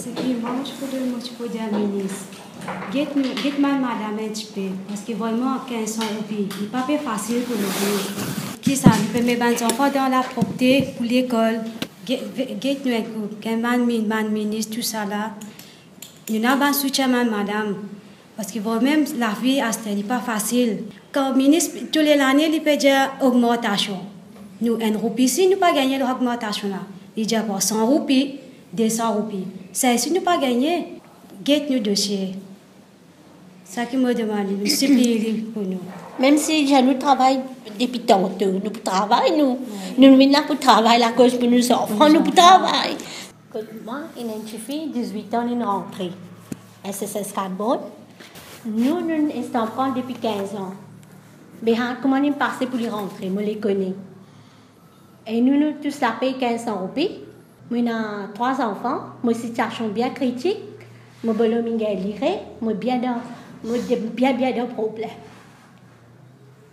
Moi, je peux dire à la ministre, get mal madame un petit peu, parce que vraiment, 1500 roupies, il n'est pas facile pour nous. Qui ça, nous peut mettre nos enfants dans la propreté pour l'école. Get nous un coup, man ministre, tout ça là. Nous avons un soutien, madame. Parce que même la vie, n'est pas facile. Quand le ministre, tous les années, il peut dire augmentation. Nous, 1 roupie, si nous pas gagné l'augmentation là, il dit 100 roupies, 200 roupies. Ça, si nous pas gagné, get nous dossier. Ça qui me demande, nous supplie pour nous. Même si nous travaillons depuis tantôt, nous travaillons, nous venons là pour travailler la cause pour nous enfants, nous travaillons. Moi, il y a une fille, 18 ans, une rentrée. SSS Carbone. Nous sommes depuis 15 ans. Mais comment on est passé pour les rentrer, moi les connais. Et nous tous la payons 1500 roupies. Moi, j'ai 3 enfants. Moi, situation bien critique. Moi, je suis moi bien dans problème.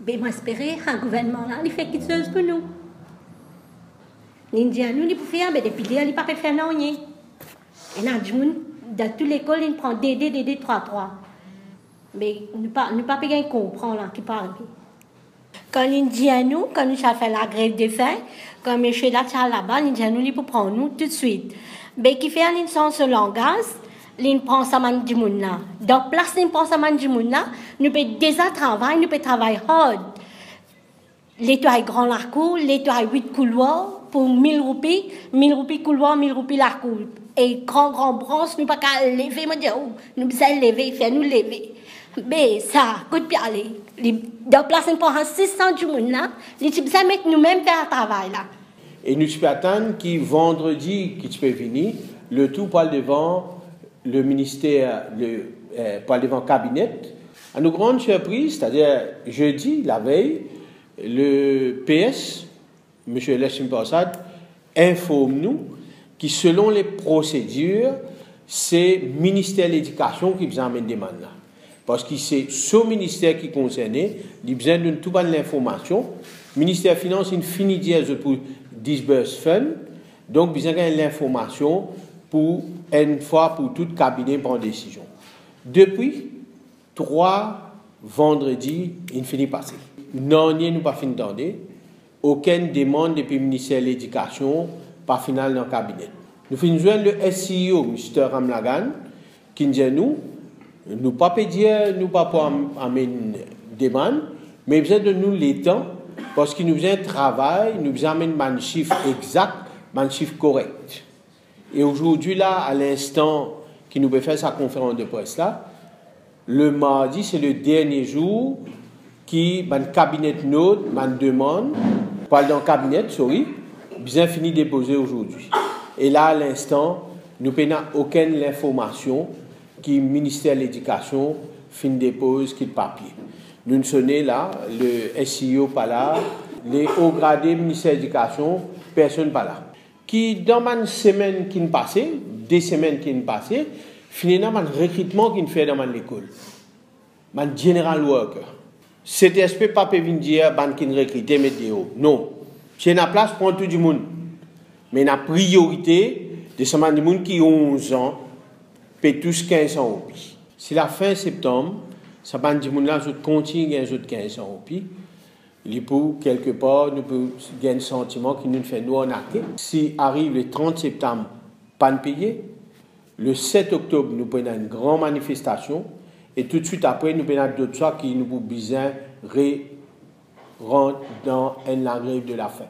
Mais moi, j'espère un gouvernement là, il fait quelque chose pour nous. L'Indien, nous, il peut faire, mais depuis là, il ne peut pas faire rien. Et dans toute l'école, il prend DD 3-3. Mais nous ne pouvons pas comprendre là, qui parle. Quand l'Indien, nous, quand nous avons fait la grève de faim, quand M. Lachal là-bas, l'Indien, nous, il peut prendre nous tout de suite. Mais qui fait un sens de langage, il prend sa main du monde là. Donc, place, il prend sa main du monde là, nous pouvons déjà travailler, nous pouvons travailler hard. L'État est grand la cour, l'État est 8 couloirs pour 1000 roupies, 1000 roupies couloir, 1000 roupies la cour. Et grand branche, nous ne pouvons pas lever, nous besoin lever, faire nous lever. Mais ça, coup de pied aller. Donc, place, il prend 600 du monde là, il besoin mettre nous-mêmes faire un travail là. Et nous pouvons attendre qui vendredi, qui peut venir, le tout parle devant le ministère, parle devant le cabinet. À nos grandes surprises, c'est-à-dire jeudi, la veille, le PS, M. Lessim Passad, informe nous que selon les procédures, c'est le ministère de l'Éducation qui vous amène des demandes là. Parce que c'est ce ministère qui concerne, il a besoin de toute l'information. Le ministère des Finances, il finit dire pour disburse fund, donc besoin de l'information pour une fois pour tout cabinet prendre décision. Depuis 3 vendredis, il finit passer. Non, nous pas fini d'entendre. Aucune demande depuis le ministère de l'Éducation, pas finale dans le cabinet. Nous finissons joindre le SEO, M. Ramlagan, qui nous dit nous pas dire, nous pas pour amener une demande, mais besoin de nous les temps, parce qu'il nous besoin de travail, nous besoin d'amener un chiffre exact, un chiffre correct. Et aujourd'hui, là, à l'instant qui nous peut faire sa conférence de presse là, le mardi, c'est le dernier jour qui, le cabinet note, demande, pas dans le cabinet, bien fini déposer aujourd'hui. Et là, à l'instant, nous n'avons aucune information qui le ministère de l'Éducation fin dépose qui le papier. Nous ne sommes là, le SEO pas là, les hauts gradés du ministère de l'Éducation, personne pas là. Qui, dans une semaine qui nous passait, 2 semaines qui nous passaient, finalement, un recrutement qui nous fait dans l'école. Un general worker. CTSP pas peut venir dire qui nous recrute, mais non. C'est une place pour tout le monde. Mais la priorité de ce monde qui a 11 ans, paie tous 1500 roupies. Si la fin septembre, ça va dire que là, je continue à 1500 roupies. Il pour quelque part, nous pouvons gagner un sentiment qui nous fait nous en acquis. Si arrive le 30 septembre, pas de payer, le 7 octobre, nous prenons une grande manifestation et tout de suite après, nous prenons d'autres soirs qui nous ont besoin de rentrer dans la grève de la faim.